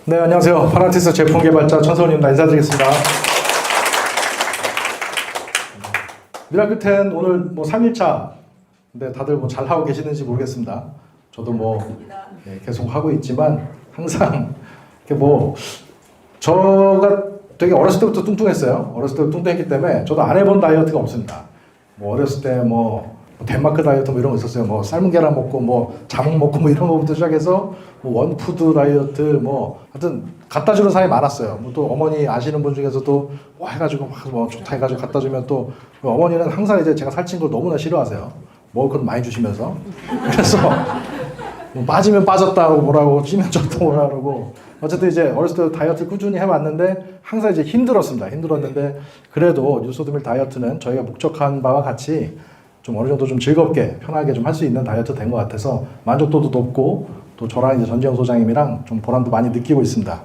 네, 안녕하세요. 파라티스 제품 개발자 천서원입니다. 인사드리겠습니다. 미라클10 오늘 뭐 3일차. 근데 다들 뭐 잘하고 계시는지 모르겠습니다. 저도 계속 하고 있지만 항상 이렇게 저가 되게 어렸을 때부터 뚱뚱했어요. 어렸을 때부터 뚱뚱했기 때문에 저도 안 해본 다이어트가 없습니다. 어렸을 때 덴마크 다이어트 이런 거 있었어요. 삶은 계란 먹고 자몽 먹고 이런 거부터 시작해서 원푸드 다이어트 하여튼 갖다 주는 사람이 많았어요. 또 어머니 아시는 분 중에서도 해가지고 좋다 해가지고 갖다 주면 또 어머니는 항상 이제 제가 살찐 걸 너무나 싫어하세요. 먹을 건 많이 주시면서. 그래서 빠지면 빠졌다고 뭐라고 찌면 쪘다고 뭐라고. 어쨌든 이제 어렸을 때 다이어트를 꾸준히 해왔는데 항상 이제 힘들었는데 그래도 뉴소드밀 다이어트는 저희가 목적한 바와 같이 좀 어느 정도 좀 즐겁게 편하게 좀 할 수 있는 다이어트 된 것 같아서 만족도도 높고 또 저랑 이제 전지영 소장님이랑 좀 보람도 많이 느끼고 있습니다.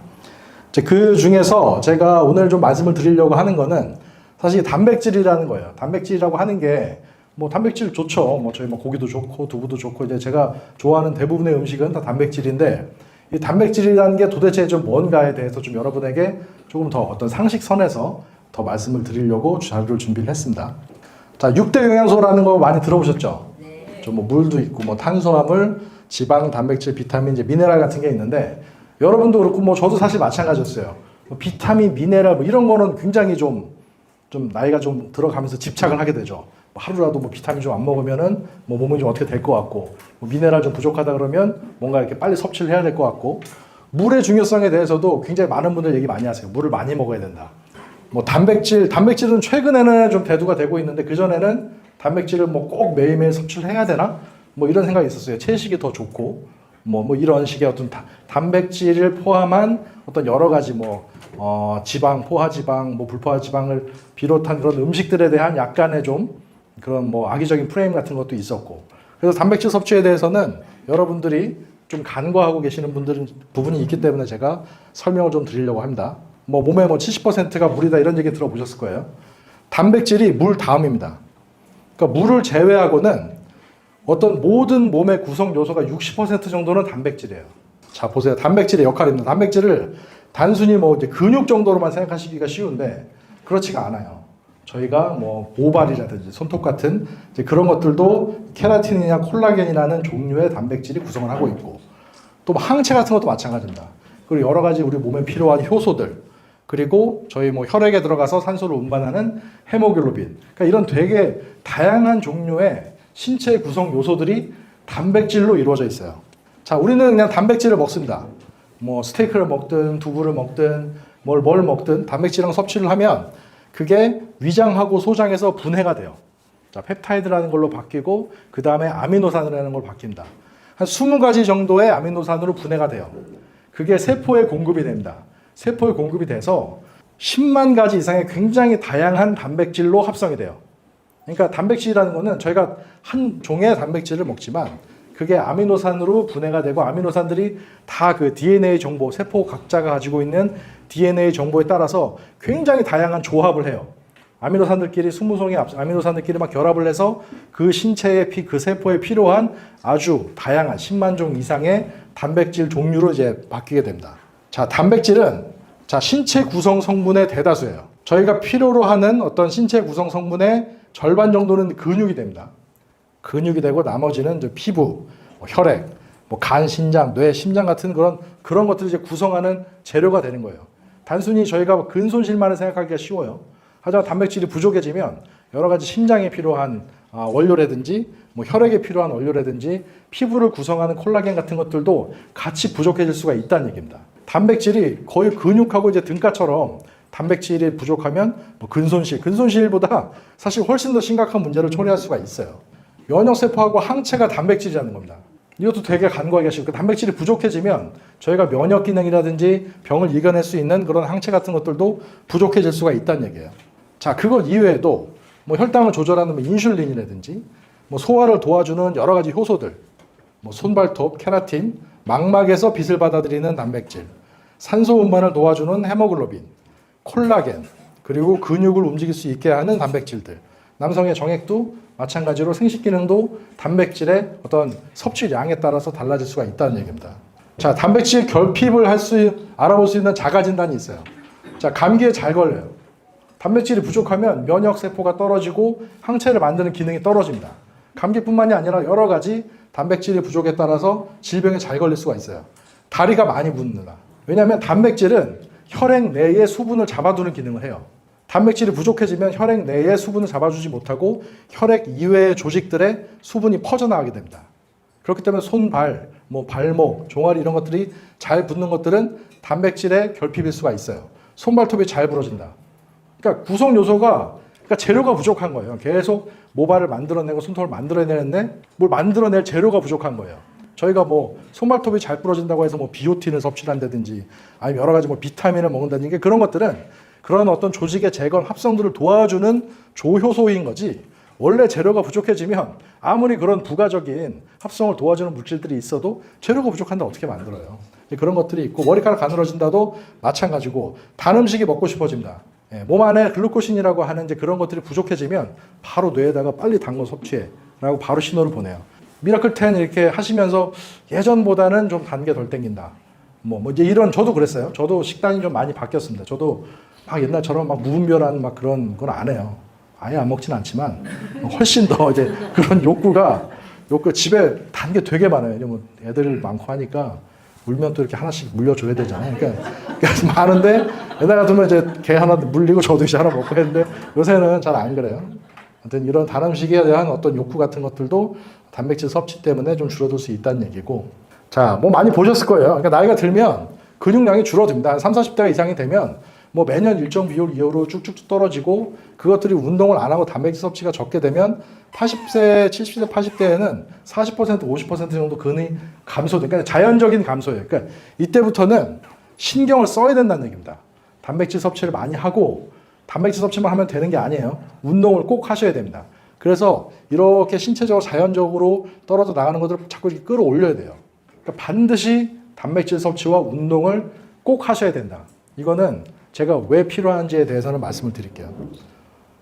그 중에서 제가 오늘 좀 말씀을 드리려고 하는 거는 사실 단백질이라는 거예요. 단백질이라고 하는 게 단백질 좋죠. 저희 고기도 좋고 두부도 좋고 이제 제가 좋아하는 대부분의 음식은 다 단백질인데 이 단백질이라는 게 도대체 좀 뭔가에 대해서 좀 여러분에게 조금 더 어떤 상식선에서 더 말씀을 드리려고 자료를 준비를 했습니다. 자, 6대 영양소라는 거 많이 들어보셨죠? 네. 좀 물도 있고 탄수화물, 지방, 단백질, 비타민, 이제 미네랄 같은 게 있는데 여러분도 그렇고 저도 사실 마찬가지였어요. 비타민, 미네랄 이런 거는 굉장히 좀 나이가 좀 들어가면서 집착을 하게 되죠. 하루라도 비타민 좀 안 먹으면은 몸이 좀 어떻게 될 것 같고 미네랄 좀 부족하다 그러면 뭔가 이렇게 빨리 섭취를 해야 될 것 같고 물의 중요성에 대해서도 굉장히 많은 분들 얘기 많이 하세요. 물을 많이 먹어야 된다. 단백질은 최근에는 좀 대두가 되고 있는데 그전에는 단백질을 꼭 매일매일 섭취를 해야 되나? 이런 생각이 있었어요. 채식이 더 좋고, 이런 식의 어떤 단백질을 포함한 어떤 여러 가지 지방, 포화지방, 불포화지방을 비롯한 그런 음식들에 대한 약간의 좀 그런 악의적인 프레임 같은 것도 있었고. 그래서 단백질 섭취에 대해서는 여러분들이 좀 간과하고 계시는 부분이 있기 때문에 제가 설명을 좀 드리려고 합니다. 몸의 70%가 물이다 이런 얘기 들어보셨을 거예요. 단백질이 물 다음입니다. 그러니까 물을 제외하고는 어떤 모든 몸의 구성 요소가 60% 정도는 단백질이에요. 자, 보세요. 단백질의 역할입니다. 단백질을 단순히 이제 근육 정도로만 생각하시기가 쉬운데 그렇지가 않아요. 저희가 모발이라든지 손톱 같은 이제 그런 것들도 케라틴이나 콜라겐이라는 종류의 단백질이 구성을 하고 있고 또 항체 같은 것도 마찬가지입니다. 그리고 여러 가지 우리 몸에 필요한 효소들 그리고 저희 혈액에 들어가서 산소를 운반하는 헤모글로빈 그러니까 이런 되게 다양한 종류의 신체 구성 요소들이 단백질로 이루어져 있어요. 자, 우리는 그냥 단백질을 먹습니다. 스테이크를 먹든 두부를 먹든 뭘 먹든 단백질이랑 섭취를 하면 그게 위장하고 소장에서 분해가 돼요. 자, 펩타이드라는 걸로 바뀌고 그 다음에 아미노산이라는 걸로 바뀝니다. 한 20가지 정도의 아미노산으로 분해가 돼요. 그게 세포에 공급이 됩니다. 세포에 공급이 돼서 10만 가지 이상의 굉장히 다양한 단백질로 합성이 돼요. 그러니까 단백질이라는 거는 저희가 한 종의 단백질을 먹지만 그게 아미노산으로 분해가 되고 아미노산들이 다 그 DNA 정보, 세포 각자가 가지고 있는 DNA 정보에 따라서 굉장히 다양한 조합을 해요. 아미노산들끼리 20송이 아미노산들끼리 막 결합을 해서 그 신체의 그 세포에 필요한 아주 다양한 10만 종 이상의 단백질 종류로 이제 바뀌게 됩니다. 자, 단백질은 신체 구성 성분의 대다수예요. 저희가 필요로 하는 어떤 신체 구성 성분의 절반 정도는 근육이 됩니다. 근육이 되고 나머지는 이제 피부, 혈액, 간, 신장, 뇌, 심장 같은 그런 것들을 이제 구성하는 재료가 되는 거예요. 단순히 저희가 근손실만을 생각하기가 쉬워요. 하지만 단백질이 부족해지면 여러 가지 심장에 필요한 원료라든지 혈액에 필요한 원료라든지 피부를 구성하는 콜라겐 같은 것들도 같이 부족해질 수가 있다는 얘기입니다. 단백질이 거의 근육하고 이제 등가처럼 단백질이 부족하면 근손실보다 사실 훨씬 더 심각한 문제를 초래할 수가 있어요. 면역세포하고 항체가 단백질이라는 겁니다. 이것도 되게 간과하기가 쉽고 단백질이 부족해지면 저희가 면역 기능이라든지 병을 이겨낼 수 있는 그런 항체 같은 것들도 부족해질 수가 있다는 얘기예요. 자, 그것 이외에도 혈당을 조절하는 인슐린이라든지 소화를 도와주는 여러 가지 효소들, 손발톱, 케라틴, 망막에서 빛을 받아들이는 단백질, 산소 운반을 도와주는 헤모글로빈, 콜라겐, 그리고 근육을 움직일 수 있게 하는 단백질들. 남성의 정액도 마찬가지로 생식 기능도 단백질의 어떤 섭취량에 따라서 달라질 수가 있다는 얘기입니다. 자, 단백질 결핍을 알아볼 수 있는 자가 진단이 있어요. 자, 감기에 잘 걸려요. 단백질이 부족하면 면역 세포가 떨어지고 항체를 만드는 기능이 떨어집니다. 감기뿐만이 아니라 여러 가지 단백질의 부족에 따라서 질병에 잘 걸릴 수가 있어요. 다리가 많이 붓는다. 왜냐하면 단백질은 혈액 내에 수분을 잡아두는 기능을 해요. 단백질이 부족해지면 혈액 내에 수분을 잡아주지 못하고 혈액 이외의 조직들의 수분이 퍼져나가게 됩니다. 그렇기 때문에 손, 발, 발목, 종아리 이런 것들이 잘 붙는 것들은 단백질의 결핍일 수가 있어요. 손발톱이 잘 부러진다. 그러니까 구성 요소가, 그러니까 재료가 부족한 거예요. 계속 모발을 만들어내고 손톱을 만들어내는데 뭘 만들어낼 재료가 부족한 거예요. 저희가 손발톱이 잘 부러진다고 해서 비오틴을 섭취를 한다든지 아니면 여러 가지 비타민을 먹는다든지 그런 것들은 그런 어떤 조직의 재건 합성들을 도와주는 조효소인 거지, 원래 재료가 부족해지면 아무리 그런 부가적인 합성을 도와주는 물질들이 있어도 재료가 부족한데 어떻게 만들어요. 그런 것들이 있고, 머리카락 가늘어진다도 마찬가지고, 단 음식이 먹고 싶어진다. 몸 안에 글루코신이라고 하는 이제 그런 것들이 부족해지면 바로 뇌에다가 빨리 단 거 섭취해 라고 바로 신호를 보내요. 미라클 10 이렇게 하시면서 예전보다는 좀 단 게 덜 땡긴다. 이제 이런, 저도 그랬어요. 저도 식단이 좀 많이 바뀌었습니다. 저도 막 옛날처럼 무분별한 그런 건 안 해요. 아예 안 먹진 않지만 훨씬 더 이제 그런 욕구가 집에 단 게 되게 많아요. 이제 애들 많고 하니까 물면 또 이렇게 하나씩 물려줘야 되잖아요. 그러니까 많은데 옛날 같으면 이제 개 하나 물리고 저도 이제 하나 먹고 했는데 요새는 잘 안 그래요. 아무튼 이런 단 음식에 대한 어떤 욕구 같은 것들도 단백질 섭취 때문에 좀 줄어들 수 있다는 얘기고. 자, 많이 보셨을 거예요. 그러니까 나이가 들면 근육량이 줄어듭니다. 한 30, 40대가 이상이 되면 매년 일정 비율 이후로 쭉쭉 떨어지고, 그것들이 운동을 안 하고 단백질 섭취가 적게 되면 80세, 70세, 80대에는 40%, 50% 정도 근이 감소돼. 그러니까 자연적인 감소예요. 그러니까 이때부터는 신경을 써야 된다는 얘기입니다. 단백질 섭취를 많이 하고, 단백질 섭취만 하면 되는 게 아니에요. 운동을 꼭 하셔야 됩니다. 그래서 이렇게 신체적으로 자연적으로 떨어져 나가는 것들을 자꾸 이렇게 끌어올려야 돼요. 그러니까 반드시 단백질 섭취와 운동을 꼭 하셔야 된다. 이거는 제가 왜 필요한지에 대해서는 말씀을 드릴게요.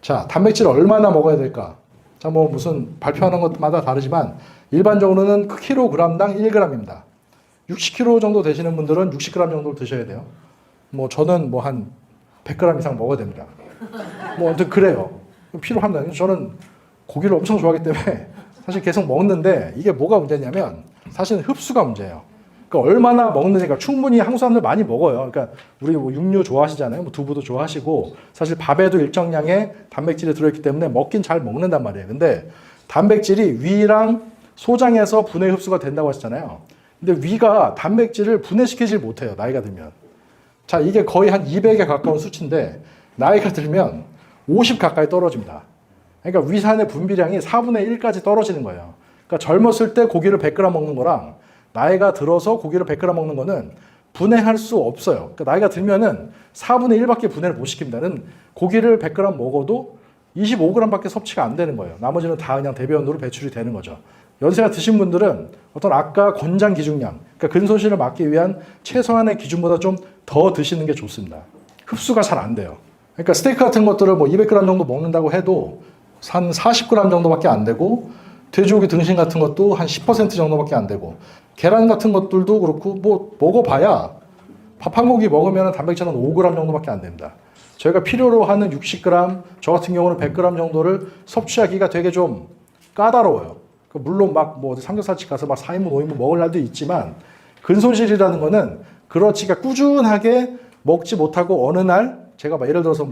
자, 단백질을 얼마나 먹어야 될까? 자, 무슨 발표하는 것마다 다르지만 일반적으로는 킬로그램당 1g입니다. 60kg 정도 되시는 분들은 60g 정도 드셔야 돼요. 저는 한 100g 이상 먹어야 됩니다. 아무튼 그래요. 필요합니다. 저는 고기를 엄청 좋아하기 때문에 사실 계속 먹는데, 이게 뭐가 문제냐면 사실은 흡수가 문제예요. 그러니까 얼마나 먹느니까. 충분히 한국 사람들 많이 먹어요. 그러니까 우리 육류 좋아하시잖아요. 두부도 좋아하시고, 사실 밥에도 일정량의 단백질이 들어있기 때문에 먹긴 잘 먹는단 말이에요. 근데 단백질이 위랑 소장에서 분해 흡수가 된다고 하셨잖아요. 근데 위가 단백질을 분해시키질 못해요, 나이가 들면. 자, 이게 거의 한 200에 가까운 수치인데 나이가 들면 50 가까이 떨어집니다. 그러니까 위산의 분비량이 4분의 1까지 떨어지는 거예요. 그러니까 젊었을 때 고기를 100g 먹는 거랑 나이가 들어서 고기를 100g 먹는 거는 분해할 수 없어요. 그러니까 나이가 들면은 4분의 1밖에 분해를 못 시킵니다. 고기를 100g 먹어도 25g밖에 섭취가 안 되는 거예요. 나머지는 다 그냥 대변으로 배출이 되는 거죠. 연세가 드신 분들은 어떤 아까 권장 기준량, 그러니까 근손실을 막기 위한 최소한의 기준보다 좀 더 드시는 게 좋습니다. 흡수가 잘 안 돼요. 그러니까 스테이크 같은 것들을 200g 정도 먹는다고 해도 한 40g 정도밖에 안 되고, 돼지고기 등심 같은 것도 한 10% 정도밖에 안 되고, 계란 같은 것들도 그렇고, 먹어봐야 밥 한 공기 먹으면 단백질은 5g 정도밖에 안 됩니다. 저희가 필요로 하는 60g, 저 같은 경우는 100g 정도를 섭취하기가 되게 좀 까다로워요. 물론 삼겹살집 가서 4인분, 5인분 먹을 날도 있지만, 근손실이라는 거는 그렇지, 꾸준하게 먹지 못하고 어느 날 제가 예를 들어서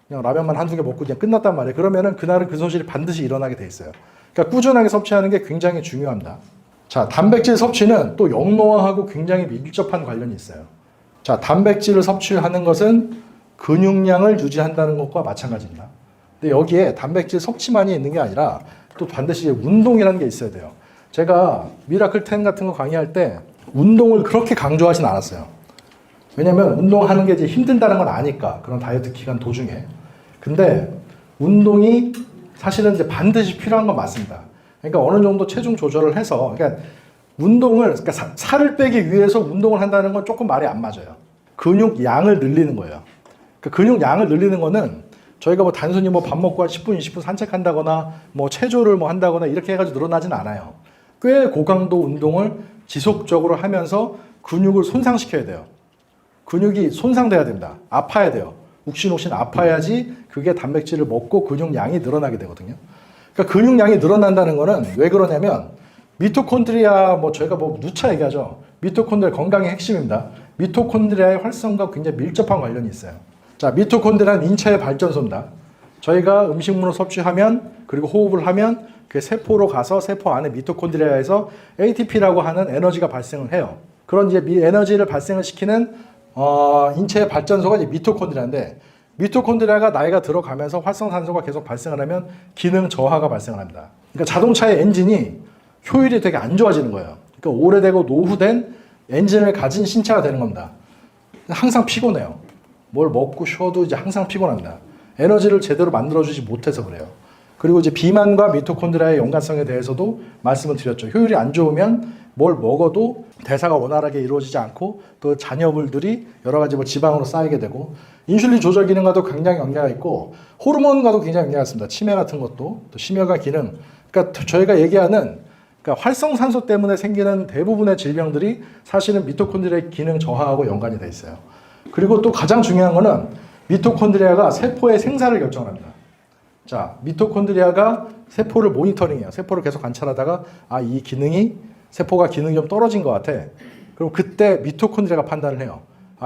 그냥 라면만 한두 개 먹고 그냥 끝났단 말이에요. 그러면은 그날은 근손실이 반드시 일어나게 돼 있어요. 그러니까 꾸준하게 섭취하는 게 굉장히 중요합니다. 자, 단백질 섭취는 또 영노화하고 굉장히 밀접한 관련이 있어요. 자, 단백질을 섭취하는 것은 근육량을 유지한다는 것과 마찬가지입니다. 근데 여기에 단백질 섭취만이 있는 게 아니라 또 반드시 운동이라는 게 있어야 돼요. 제가 미라클 10 같은 거 강의할 때 운동을 그렇게 강조하진 않았어요. 왜냐면 운동하는 게 이제 힘들다는 걸 아니까, 그런 다이어트 기간 도중에. 근데 운동이 사실은 이제 반드시 필요한 건 맞습니다. 그러니까 어느 정도 체중 조절을 해서, 그러니까 살을 빼기 위해서 운동을 한다는 건 조금 말이 안 맞아요. 근육 양을 늘리는 거예요. 그러니까 근육 양을 늘리는 거는 저희가 단순히 밥 먹고 한 10분, 20분 산책한다거나 체조를 한다거나 이렇게 해가지고 늘어나진 않아요. 꽤 고강도 운동을 지속적으로 하면서 근육을 손상시켜야 돼요. 근육이 손상돼야 됩니다. 아파야 돼요. 욱신욱신 아파야지 그게 단백질을 먹고 근육량이 늘어나게 되거든요. 그러니까 근육량이 늘어난다는 거는 왜 그러냐면 미토콘드리아 저희가 누차 얘기하죠. 미토콘드리아 건강의 핵심입니다. 미토콘드리아의 활성과 굉장히 밀접한 관련이 있어요. 자, 미토콘드리아는 인체의 발전소입니다. 저희가 음식물을 섭취하면 그리고 호흡을 하면 그 세포로 가서 세포 안에 미토콘드리아에서 ATP라고 하는 에너지가 발생을 해요. 그런 이제 에너지를 발생을 시키는 인체의 발전소가 이제 미토콘드리아인데 미토콘드리아가 나이가 들어가면서 활성산소가 계속 발생을 하면 기능 저하가 발생을 합니다. 그러니까 자동차의 엔진이 효율이 되게 안 좋아지는 거예요. 그러니까 오래되고 노후된 엔진을 가진 신체가 되는 겁니다. 항상 피곤해요. 뭘 먹고 쉬어도 이제 항상 피곤합니다. 에너지를 제대로 만들어주지 못해서 그래요. 그리고 이제 비만과 미토콘드리아의 연관성에 대해서도 말씀을 드렸죠. 효율이 안 좋으면 뭘 먹어도 대사가 원활하게 이루어지지 않고 또 잔여물들이 여러 가지 지방으로 쌓이게 되고 인슐린 조절 기능과도 굉장히 연계가 있고 호르몬과도 굉장히 연계가 있습니다. 치매 같은 것도 또 심혈관 기능. 그러니까 저희가 얘기하는 그러니까 활성산소 때문에 생기는 대부분의 질병들이 사실은 미토콘드리아의 기능 저하하고 연관이 돼 있어요. 그리고 또 가장 중요한 거는 미토콘드리아가 세포의 생사를 결정합니다. 자, 미토콘드리아가 세포를 모니터링해요. 세포를 계속 관찰하다가 이 세포가 기능이 좀 떨어진 것 같아. 그럼 그때 미토콘드리아가 판단을 해요.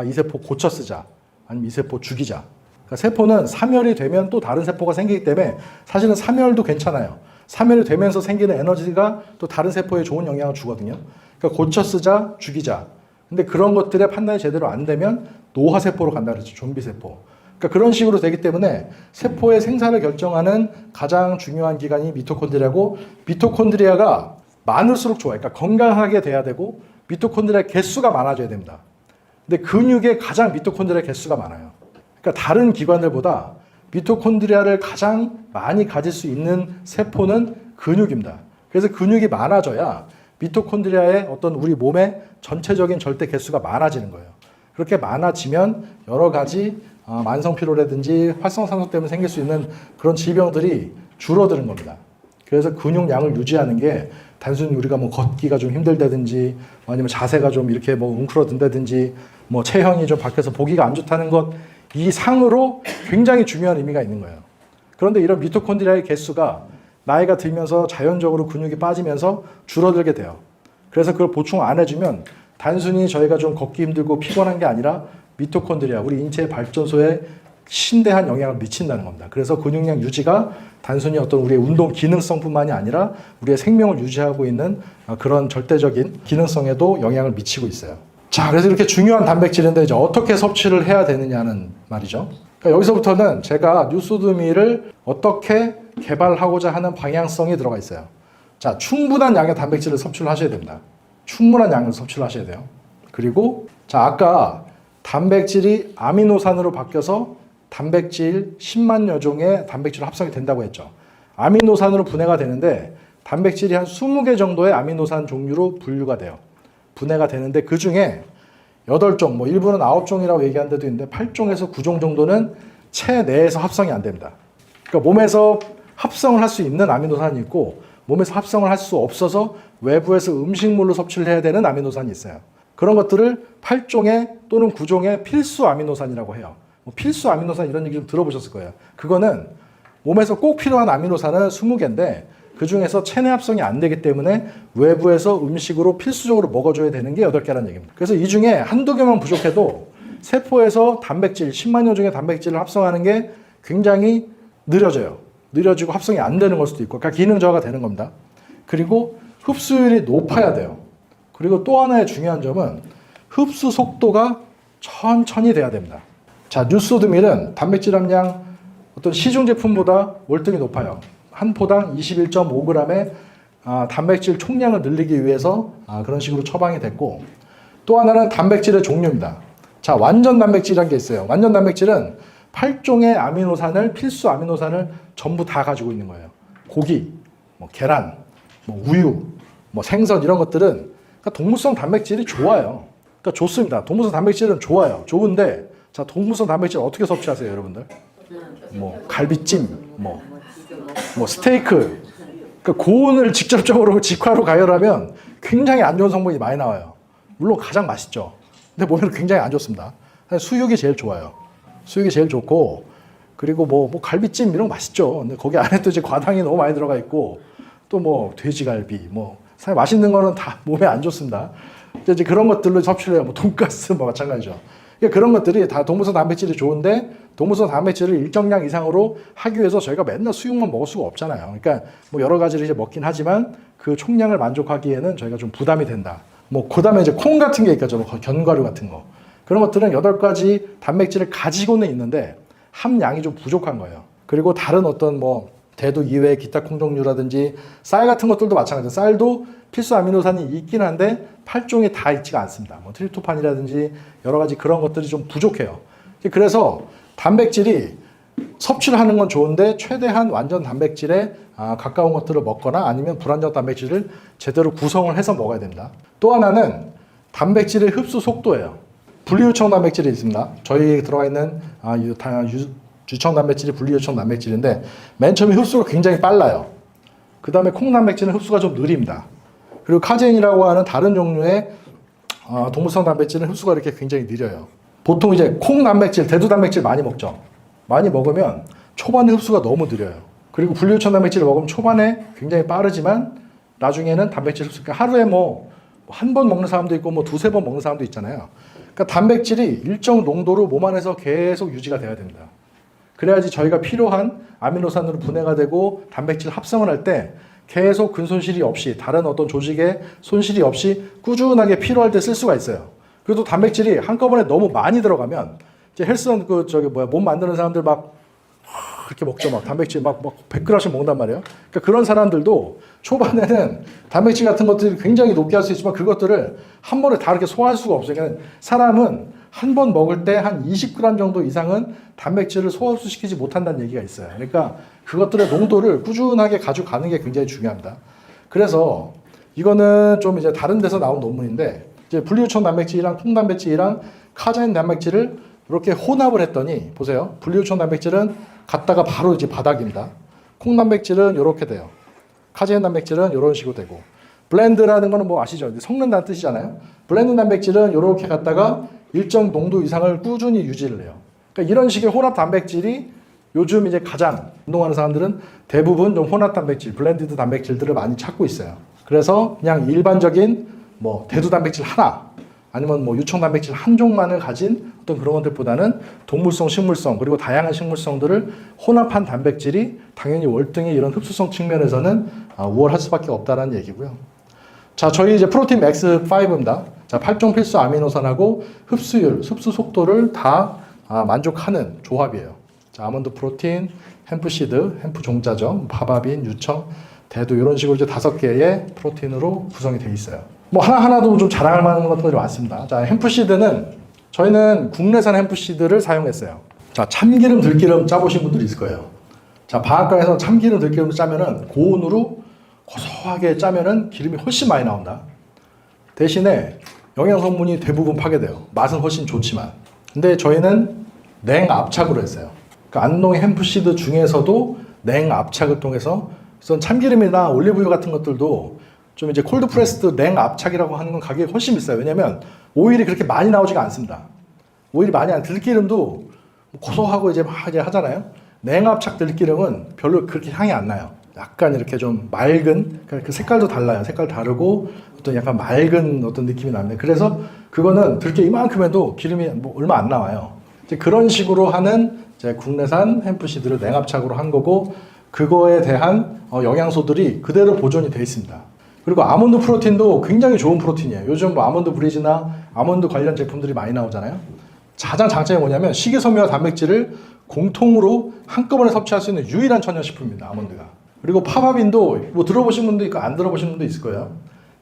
이 세포 고쳐 쓰자. 아니면 이 세포 죽이자. 그러니까 세포는 사멸이 되면 또 다른 세포가 생기기 때문에 사실은 사멸도 괜찮아요. 사멸이 되면서 생기는 에너지가 또 다른 세포에 좋은 영향을 주거든요. 그러니까 고쳐 쓰자, 죽이자. 근데 그런 것들의 판단이 제대로 안 되면 노화세포로 간다 그랬죠. 좀비세포. 그러니까 그런 식으로 되기 때문에 세포의 생사를 결정하는 가장 중요한 기관이 미토콘드리아고 미토콘드리아가 많을수록 좋아요. 그러니까 건강하게 돼야 되고 미토콘드리아 개수가 많아져야 됩니다. 근데 근육에 가장 미토콘드리아 개수가 많아요. 그러니까 다른 기관들보다 미토콘드리아를 가장 많이 가질 수 있는 세포는 근육입니다. 그래서 근육이 많아져야 미토콘드리아의 어떤 우리 몸의 전체적인 절대 개수가 많아지는 거예요. 그렇게 많아지면 여러 가지 만성피로라든지 활성산소 때문에 생길 수 있는 그런 질병들이 줄어드는 겁니다. 그래서 근육량을 유지하는 게 단순히 우리가 걷기가 좀 힘들다든지 아니면 자세가 좀 이렇게 웅크러든다든지 체형이 좀 바뀌어서 보기가 안 좋다는 것 이상으로 굉장히 중요한 의미가 있는 거예요. 그런데 이런 미토콘드리아의 개수가 나이가 들면서 자연적으로 근육이 빠지면서 줄어들게 돼요. 그래서 그걸 보충 안 해주면 단순히 저희가 좀 걷기 힘들고 피곤한 게 아니라 미토콘드리아, 우리 인체의 발전소에 심대한 영향을 미친다는 겁니다. 그래서 근육량 유지가 단순히 어떤 우리의 운동 기능성뿐만이 아니라 우리의 생명을 유지하고 있는 그런 절대적인 기능성에도 영향을 미치고 있어요. 자, 그래서 이렇게 중요한 단백질인데 이제 어떻게 섭취를 해야 되느냐는 말이죠. 그러니까 여기서부터는 제가 뉴소드미를 어떻게 개발하고자 하는 방향성이 들어가 있어요. 자, 충분한 양의 단백질을 섭취를 하셔야 됩니다. 충분한 양을 섭취를 하셔야 돼요. 그리고 자, 아까 단백질이 아미노산으로 바뀌어서 단백질 10만여 종의 단백질 합성이 된다고 했죠. 아미노산으로 분해가 되는데 단백질이 한 20개 정도의 아미노산 종류로 분류가 돼요. 분해가 되는데 그 중에 8종, 일부는 9종이라고 얘기하는 데도 있는데 8종에서 9종 정도는 체 내에서 합성이 안 됩니다. 그러니까 몸에서 합성을 할 수 있는 아미노산이 있고 몸에서 합성을 할 수 없어서 외부에서 음식물로 섭취를 해야 되는 아미노산이 있어요. 그런 것들을 8종의 또는 9종의 필수 아미노산이라고 해요. 필수 아미노산 이런 얘기 좀 들어보셨을 거예요. 그거는 몸에서 꼭 필요한 아미노산은 20개인데 그 중에서 체내 합성이 안 되기 때문에 외부에서 음식으로 필수적으로 먹어줘야 되는 게 8개라는 얘기입니다. 그래서 이 중에 한두 개만 부족해도 세포에서 단백질, 10만여 종의 단백질을 합성하는 게 굉장히 느려져요. 느려지고 합성이 안 되는 걸 수도 있고, 그러니까 기능 저하가 되는 겁니다. 그리고 흡수율이 높아야 돼요. 그리고 또 하나의 중요한 점은 흡수 속도가 천천히 돼야 됩니다. 자, 뉴소드밀은 단백질 함량 어떤 시중 제품보다 월등히 높아요. 한 포당 21.5g의 단백질 총량을 늘리기 위해서 그런 식으로 처방이 됐고, 또 하나는 단백질의 종류입니다. 자, 완전 단백질이라는 게 있어요. 완전 단백질은 8종의 아미노산을, 필수 아미노산을 전부 다 가지고 있는 거예요. 고기, 계란, 우유, 생선 이런 것들은 그러니까 동물성 단백질이 좋아요. 그러니까 좋습니다. 동물성 단백질은 좋아요. 좋은데 자, 동물성 단백질 어떻게 섭취하세요, 여러분들? 갈비찜, 스테이크. 그러니까 고온을 직접적으로 직화로 가열하면 굉장히 안 좋은 성분이 많이 나와요. 물론 가장 맛있죠. 근데 몸에는 굉장히 안 좋습니다. 수육이 제일 좋아요. 수육이 제일 좋고, 그리고 뭐 갈비찜 이런 거 맛있죠. 근데 거기 안에 또 이제 과당이 너무 많이 들어가 있고, 또 뭐 돼지갈비, 뭐 사실 맛있는 거는 다 몸에 안 좋습니다. 이제 그런 것들로 섭취를 해요. 뭐 돈가스 뭐 마찬가지죠. 그러니까 그런 것들이 다 동물성 단백질이 좋은데, 동물성 단백질을 일정량 이상으로 하기 위해서 저희가 맨날 수육만 먹을 수가 없잖아요. 그러니까 뭐 여러 가지를 이제 먹긴 하지만 그 총량을 만족하기에는 저희가 좀 부담이 된다. 뭐 그다음에 이제 콩 같은 게 있겠죠. 견과류 같은 거. 그런 것들은 8가지 단백질을 가지고는 있는데 함량이 좀 부족한 거예요. 그리고 다른 어떤 뭐 대두 이외의 기타 콩 종류라든지 쌀 같은 것들도 마찬가지예요. 쌀도 필수 아미노산이 있긴 한데 8종이 다 있지가 않습니다. 뭐 트립토판이라든지 여러 가지 그런 것들이 좀 부족해요. 그래서 단백질이 섭취를 하는 건 좋은데 최대한 완전 단백질에 가까운 것들을 먹거나 아니면 불완전 단백질을 제대로 구성을 해서 먹어야 됩니다. 또 하나는 단백질의 흡수 속도예요. 분리요청 단백질이 있습니다. 저희 들어가 있는 유청 단백질이 분리요청 단백질인데 맨 처음에 흡수가 굉장히 빨라요. 그 다음에 콩 단백질은 흡수가 좀 느립니다. 그리고 카제인이라고 하는 다른 종류의 동물성 단백질은 흡수가 이렇게 굉장히 느려요. 보통 이제 콩 단백질, 대두 단백질 많이 먹죠. 많이 먹으면 초반에 흡수가 너무 느려요. 그리고 분리요청 단백질을 먹으면 초반에 굉장히 빠르지만 나중에는 단백질 흡수, 그러니까 하루에 뭐 한 번 먹는 사람도 있고 뭐 두세 번 먹는 사람도 있잖아요. 그러니까 단백질이 일정 농도로 몸 안에서 계속 유지가 돼야 됩니다. 그래야지 저희가 필요한 아미노산으로 분해가 되고 단백질 합성을 할 때 계속 근손실이 없이 다른 어떤 조직에 손실이 없이 꾸준하게 필요할 때 쓸 수가 있어요. 그래도 단백질이 한꺼번에 너무 많이 들어가면 이제 헬스원 몸 만드는 사람들 막 그렇게 먹죠. 막 단백질 막 100g씩 먹는단 말이에요. 그러니까 그런 사람들도 초반에는 단백질 같은 것들이 굉장히 높게 할 수 있지만 그것들을 한 번에 다 이렇게 소화할 수가 없어요. 그러니까 사람은 한 번 먹을 때 한 20g 정도 이상은 단백질을 소화시키지 못한다는 얘기가 있어요. 그러니까 그것들의 농도를 꾸준하게 가져가는 게 굉장히 중요합니다. 그래서 이거는 좀 이제 다른 데서 나온 논문인데 이제 분리요청 단백질이랑 콩 단백질이랑 카제인 단백질을 이렇게 혼합을 했더니 보세요. 분리요청 단백질은 갔다가 바로 이제 바닥입니다. 콩 단백질은 이렇게 돼요. 카제인 단백질은 이런 식으로 되고 블렌드라는 거는 뭐 아시죠? 섞는다는 뜻이잖아요. 블렌드 단백질은 이렇게 갔다가 일정 농도 이상을 꾸준히 유지를 해요. 그러니까 이런 식의 혼합 단백질이 요즘 이제 가장 운동하는 사람들은 대부분 좀 혼합 단백질, 블렌디드 단백질들을 많이 찾고 있어요. 그래서 그냥 일반적인 뭐 대두 단백질 하나 아니면 뭐 유청 단백질 한 종만을 가진 어떤 그런 것들보다는 동물성, 식물성 그리고 다양한 식물성들을 혼합한 단백질이 당연히 월등히 이런 흡수성 측면에서는 우월할 수밖에 없다는 얘기고요. 자, 저희 이제 프로틴 맥스5입니다. 자, 8종 필수 아미노산하고 흡수율, 흡수 속도를 다 만족하는 조합이에요. 자, 아몬드 프로틴, 햄프시드, 햄프 종자죠, 바바빈, 유청, 대두 이런 식으로 이제 5개의 프로틴으로 구성이 되어 있어요. 뭐 하나하나도 좀 자랑할 만한 것들이 많습니다. 자, 햄프시드는 저희는 국내산 햄프시드를 사용했어요. 자, 참기름, 들기름 짜보신 분들이 있을 거예요. 자, 방앗간에서 참기름, 들기름 짜면은 고온으로 고소하게 짜면은 기름이 훨씬 많이 나온다. 대신에 영양 성분이 대부분 파괴돼요. 맛은 훨씬 좋지만. 근데 저희는 냉압착으로 했어요. 그러니까 안농 햄프시드 중에서도 냉압착을 통해서 참기름이나 올리브유 같은 것들도 좀 이제 콜드 프레스드 냉압착이라고 하는 건 가격이 훨씬 비싸요. 왜냐면 오일이 그렇게 많이 나오지가 않습니다. 오일이 많이 안, 들기름도 고소하고 이제 막 이제 하잖아요. 냉압착 들기름은 별로 그렇게 향이 안 나요. 약간 이렇게 좀 맑은, 그러니까 그 색깔도 달라요. 색깔 다르고 어떤 약간 맑은 어떤 느낌이 납니다. 그래서 그거는 들깨 이만큼 해도 기름이 뭐 얼마 안 나와요. 이제 그런 식으로 하는 이제 국내산 햄프시드를 냉압착으로 한 거고 그거에 대한 영양소들이 그대로 보존이 되어 있습니다. 그리고 아몬드 프로틴도 굉장히 좋은 프로틴이에요. 요즘 뭐 아몬드 브리즈나 아몬드 관련 제품들이 많이 나오잖아요. 가장 장점이 뭐냐면 식이섬유와 단백질을 공통으로 한꺼번에 섭취할 수 있는 유일한 천연식품입니다. 아몬드가. 그리고 파바빈도 뭐 들어보신 분도 있고 안 들어보신 분도 있을 거예요.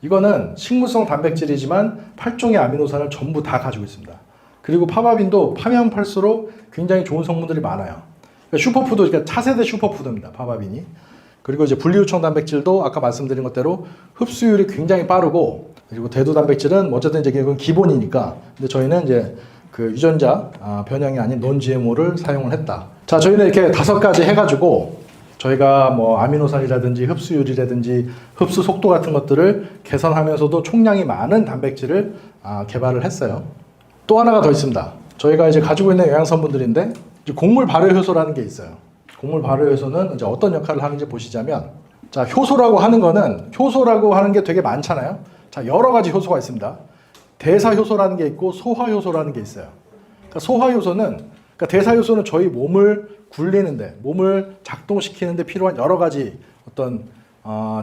이거는 식물성 단백질이지만 8종의 아미노산을 전부 다 가지고 있습니다. 그리고 파바빈도 파면 팔수록 굉장히 좋은 성분들이 많아요. 그러니까 슈퍼푸드, 그러니까 차세대 슈퍼푸드입니다. 파바빈이. 그리고 이제 분리요청 단백질도 아까 말씀드린 것대로 흡수율이 굉장히 빠르고 그리고 대두 단백질은 어쨌든 이제 그건 기본이니까 근데 저희는 이제 그 유전자 변형이 아닌 논 GMO를 사용을 했다. 자, 저희는 이렇게 5가지 해가지고 저희가 뭐 아미노산이라든지 흡수율이라든지 흡수 속도 같은 것들을 개선하면서도 총량이 많은 단백질을 개발을 했어요. 또 하나가 더 있습니다. 저희가 이제 가지고 있는 영양성분들인데 이제 곡물 발효 효소라는 게 있어요. 곡물 발효 효소는 이제 어떤 역할을 하는지 보시자면, 자, 효소라고 하는 거는, 효소라고 하는 게 되게 많잖아요. 자, 여러 가지 효소가 있습니다. 대사 효소라는 게 있고 소화 효소라는 게 있어요. 그러니까 소화 효소는, 그러니까 대사 효소는 저희 몸을 굴리는데, 몸을 작동시키는데 필요한 여러 가지 어떤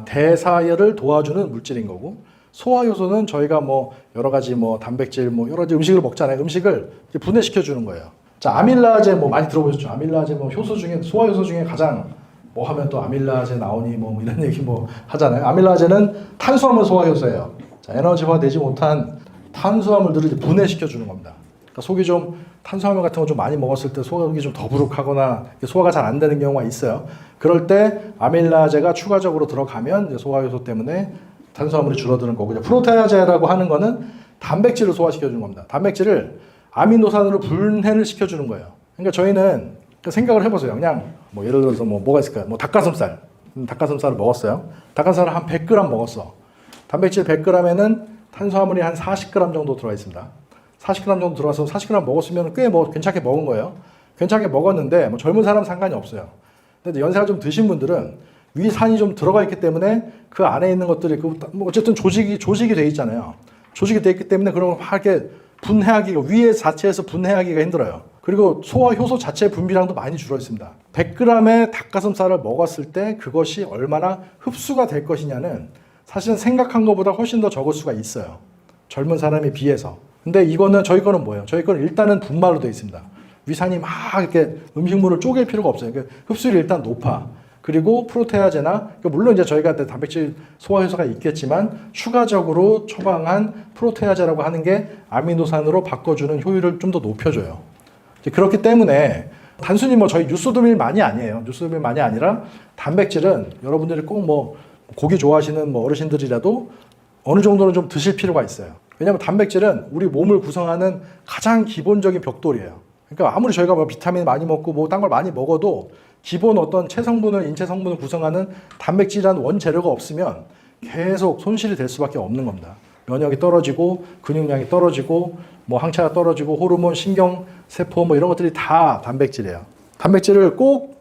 대사를 도와주는 물질인 거고, 소화 효소는 저희가 뭐 여러 가지 뭐 단백질 뭐 여러 가지 음식을 먹잖아요. 음식을 분해시켜 주는 거예요. 자, 아밀라제 뭐 많이 들어보셨죠? 아밀라제 뭐 효소 중에, 소화 효소 중에 가장 뭐 하면 또 아밀라제 나오니 뭐 이런 얘기 뭐 하잖아요. 아밀라제는 탄수화물 소화 효소예요. 자, 에너지화 되지 못한 탄수화물들을 분해시켜 주는 겁니다. 그러니까 속이 좀 탄수화물 같은 거 좀 많이 먹었을 때 속이 좀 더부룩하거나 소화가 잘 안 되는 경우가 있어요. 그럴 때 아밀라제가 추가적으로 들어가면 이제 소화 효소 때문에 탄수화물이 줄어드는 거고, 프로테아제라고 하는 거는 단백질을 소화시켜 주는 겁니다. 단백질을 아미노산으로 분해를 시켜 주는 거예요. 그러니까 저희는 생각을 해보세요. 그냥 뭐 예를 들어서 뭐가 있을까요? 뭐 닭가슴살을 먹었어요. 닭가슴살을 한 100g 먹었어. 단백질 100g에는 탄수화물이 한 40g 정도 들어가 있습니다. 40g 정도 들어가서 40g 먹었으면 꽤 뭐 괜찮게 먹은 거예요. 괜찮게 먹었는데 뭐 젊은 사람 상관이 없어요. 근데 연세가 좀 드신 분들은 위산이 좀 들어가 있기 때문에 그 안에 있는 것들이 뭐 어쨌든 조직이 돼 있잖아요. 조직이 돼 있기 때문에 그런 막 이렇게 분해하기가, 위에 자체에서 분해하기가 힘들어요. 그리고 소화 효소 자체의 분비량도 많이 줄어 있습니다. 100g의 닭가슴살을 먹었을 때 그것이 얼마나 흡수가 될 것이냐는 사실은 생각한 것보다 훨씬 더 적을 수가 있어요. 젊은 사람에 비해서. 근데 이거는, 저희 거는 뭐예요? 저희 거는 일단은 분말로 되어 있습니다. 위산이 막 이렇게 음식물을 쪼갤 필요가 없어요. 그러니까 흡수율이 일단 높아. 그리고 프로테아제나, 그러니까 물론 이제 저희가 단백질 소화 효소가 있겠지만 추가적으로 처방한 프로테아제라고 하는 게 아미노산으로 바꿔주는 효율을 좀 더 높여줘요. 그렇기 때문에 단순히 뭐 저희 뉴스도밀만이 아니에요. 뉴스도밀만이 아니라 단백질은 여러분들이 꼭 뭐 고기 좋아하시는 뭐 어르신들이라도 어느 정도는 좀 드실 필요가 있어요. 왜냐하면 단백질은 우리 몸을 구성하는 가장 기본적인 벽돌이에요. 그러니까 아무리 저희가 뭐 비타민 많이 먹고 뭐 딴 걸 많이 먹어도 기본 어떤 체성분을, 인체 성분을 구성하는 단백질이라는 원재료가 없으면 계속 손실이 될 수밖에 없는 겁니다. 면역이 떨어지고 근육량이 떨어지고 뭐 항체가 떨어지고 호르몬, 신경, 세포 뭐 이런 것들이 다 단백질이에요. 단백질을 꼭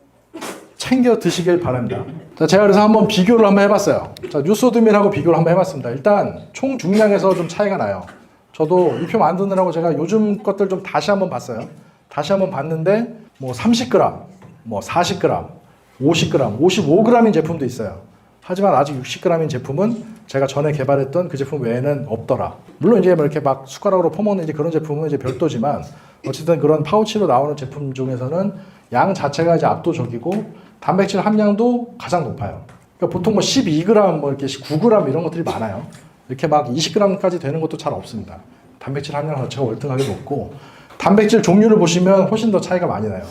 챙겨 드시길 바랍니다. 자, 제가 그래서 한번 비교를 한번 해봤어요. 자, 뉴스오드밀하고 비교를 한번 해봤습니다. 일단 총 중량에서 좀 차이가 나요. 저도 이 표 만드느라고 제가 요즘 것들 좀 다시 한번 봤어요. 다시 한번 봤는데 뭐 30g, 뭐 40g, 50g, 55g인 제품도 있어요. 하지만 아직 60g인 제품은 제가 전에 개발했던 그 제품 외에는 없더라. 물론 이제 뭐 이렇게 막 숟가락으로 퍼먹는 이제 그런 제품은 이제 별도지만, 어쨌든 그런 파우치로 나오는 제품 중에서는 양 자체가 이제 압도적이고 단백질 함량도 가장 높아요. 그러니까 보통 뭐 12g, 뭐 이렇게 9g 이런 것들이 많아요. 이렇게 막 20g까지 되는 것도 잘 없습니다. 단백질 함량 자체가 월등하게 높고, 단백질 종류를 보시면 훨씬 더 차이가 많이 나요.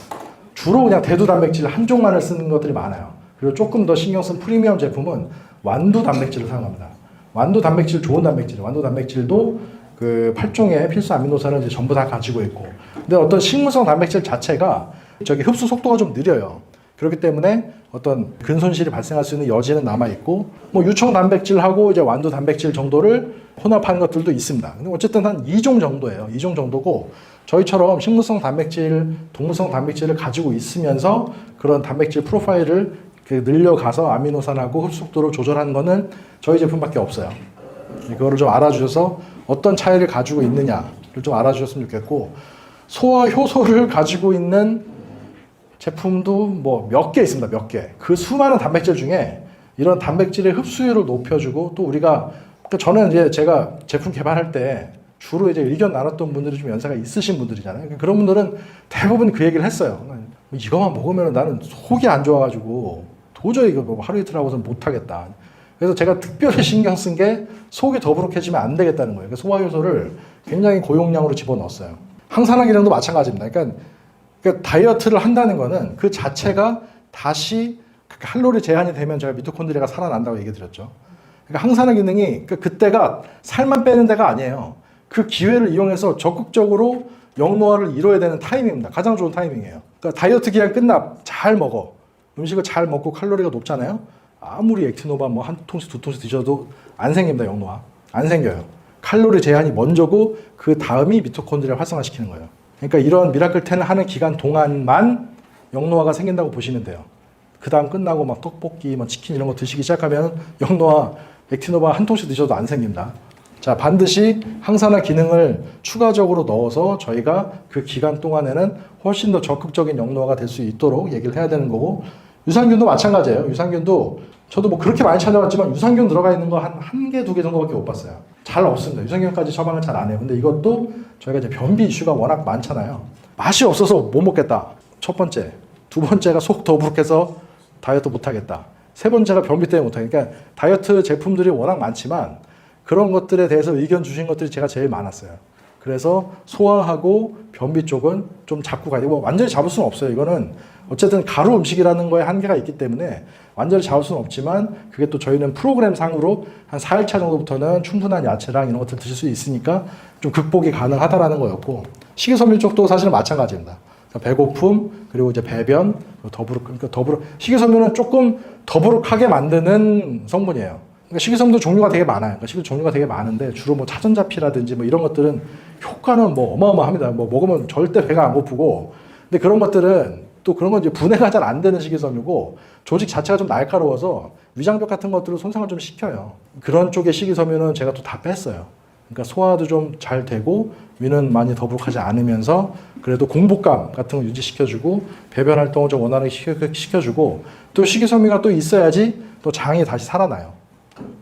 주로 그냥 대두 단백질 한 종만을 쓰는 것들이 많아요. 그리고 조금 더 신경 쓴 프리미엄 제품은 완두 단백질을 사용합니다. 완두 단백질, 좋은 단백질, 완두 단백질도 그 8종의 필수 아미노산을 이제 전부 다 가지고 있고, 근데 어떤 식물성 단백질 자체가 저기 흡수 속도가 좀 느려요. 그렇기 때문에 어떤 근손실이 발생할 수 있는 여지는 남아있고, 뭐 유청 단백질하고 이제 완두 단백질 정도를 혼합하는 것들도 있습니다. 근데 어쨌든 한 2종 정도예요. 2종 정도고, 저희처럼 식물성 단백질, 동물성 단백질을 가지고 있으면서 그런 단백질 프로파일을 늘려가서 아미노산하고 흡수 속도를 조절하는 거는 저희 제품밖에 없어요. 이거를 좀 알아주셔서 어떤 차이를 가지고 있느냐를 좀 알아주셨으면 좋겠고, 소화 효소를 가지고 있는 제품도 뭐 몇 개 있습니다. 몇 개. 그 수많은 단백질 중에 이런 단백질의 흡수율을 높여주고, 또 우리가, 그러니까 저는 이제 제가 제품 개발할 때 주로 이제 의견 나눴던 분들이 좀 연세가 있으신 분들이잖아요. 그러니까 그런 분들은 대부분 그 얘기를 했어요. 이거만 먹으면 나는 속이 안 좋아가지고 도저히 이거 뭐 하루 이틀 하고서는 못하겠다. 그래서 제가 특별히 신경 쓴 게 속이 더부룩해지면 안 되겠다는 거예요. 그래서 소화효소를 굉장히 고용량으로 집어넣었어요. 항산화 기능도 마찬가지입니다. 그러니까 다이어트를 한다는 거는 그 자체가 다시 칼로리 제한이 되면 제가 미토콘드리아가 살아난다고 얘기 드렸죠. 그러니까 항산화 기능이 그때가 살만 빼는 데가 아니에요. 그 기회를 이용해서 적극적으로 영노화를 이뤄야 되는 타이밍입니다. 가장 좋은 타이밍이에요. 그러니까 다이어트 기간 끝나, 잘 먹어. 음식을 잘 먹고 칼로리가 높잖아요. 아무리 액티노바 뭐 한 통씩 두 통씩 드셔도 안 생깁니다. 영노화 안 생겨요. 칼로리 제한이 먼저고 그 다음이 미토콘드리아를 활성화시키는 거예요. 그러니까 이런 미라클 10을 하는 기간 동안만 영노화가 생긴다고 보시면 돼요. 그 다음 끝나고 막 떡볶이, 뭐 치킨 이런 거 드시기 시작하면 영노화, 액티노바 한 통씩 드셔도 안 생긴다. 자, 반드시 항산화 기능을 추가적으로 넣어서 저희가 그 기간 동안에는 훨씬 더 적극적인 영노화가 될 수 있도록 얘기를 해야 되는 거고, 유산균도 마찬가지예요. 유산균도 저도 뭐 그렇게 많이 찾아봤지만 유산균 들어가 있는 거 한 개, 두 개 정도밖에 못 봤어요. 잘 없습니다. 유산균까지 처방을 잘 안 해요. 근데 이것도 저희가 이제 변비 이슈가 워낙 많잖아요. 맛이 없어서 못 먹겠다. 첫 번째. 두 번째가 속 더부룩해서 다이어트 못 하겠다. 세 번째가 변비 때문에 못 하겠다. 그러니까 다이어트 제품들이 워낙 많지만 그런 것들에 대해서 의견 주신 것들이 제가 제일 많았어요. 그래서 소화하고 변비 쪽은 좀 잡고 가야 되고, 완전히 잡을 수는 없어요. 이거는 어쨌든 가루 음식이라는 거에 한계가 있기 때문에 완전히 잡을 수는 없지만, 그게 또 저희는 프로그램 상으로 한 4일차 정도부터는 충분한 야채랑 이런 것들 드실 수 있으니까 좀 극복이 가능하다라는 거였고, 식이섬유 쪽도 사실은 마찬가지입니다. 배고픔, 그리고 이제 배변, 그러니까 식이섬유는 조금 더부룩하게 만드는 성분이에요. 그러니까 식이섬유 종류가 되게 많아요. 그러니까 식이 종류가 되게 많은데 주로 뭐 차전자피라든지 뭐 이런 것들은 효과는 뭐 어마어마합니다. 뭐 먹으면 절대 배가 안 고프고, 근데 그런 것들은 또 그런 건 이제 분해가 잘 안 되는 식이섬유고, 조직 자체가 좀 날카로워서 위장벽 같은 것들을 손상을 좀 시켜요. 그런 쪽의 식이섬유는 제가 또 다 뺐어요. 그러니까 소화도 좀 잘 되고 위는 많이 더부룩하지 않으면서 그래도 공복감 같은 거 유지시켜주고 배변 활동을 좀 원활하게 시켜주고, 또 식이섬유가 또 있어야지 또 장이 다시 살아나요.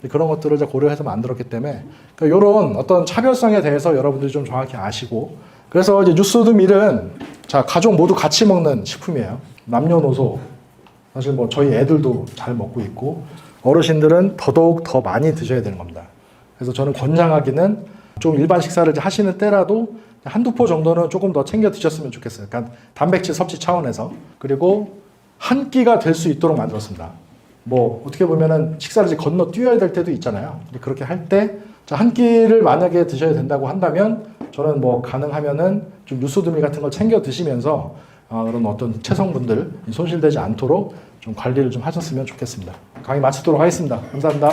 그런 것들을 고려해서 만들었기 때문에, 그러니까 이런 어떤 차별성에 대해서 여러분들이 좀 정확히 아시고, 그래서 이제 뉴스드 밀은 자, 가족 모두 같이 먹는 식품이에요. 남녀노소 사실 뭐 저희 애들도 잘 먹고 있고, 어르신들은 더더욱 더 많이 드셔야 되는 겁니다. 그래서 저는 권장하기는 좀 일반 식사를 이제 하시는 때라도 한두 포 정도는 조금 더 챙겨 드셨으면 좋겠어요. 그러니까 단백질 섭취 차원에서. 그리고 한 끼가 될 수 있도록 만들었습니다. 뭐 어떻게 보면은 식사를 이제 건너 뛰어야 될 때도 있잖아요. 그렇게 할 때 한 끼를 만약에 드셔야 된다고 한다면, 저는 뭐 가능하면은 좀 뉴스드밀 같은 걸 챙겨 드시면서 그런 어떤 체성분들 손실되지 않도록 좀 관리를 좀 하셨으면 좋겠습니다. 강의 마치도록 하겠습니다. 감사합니다.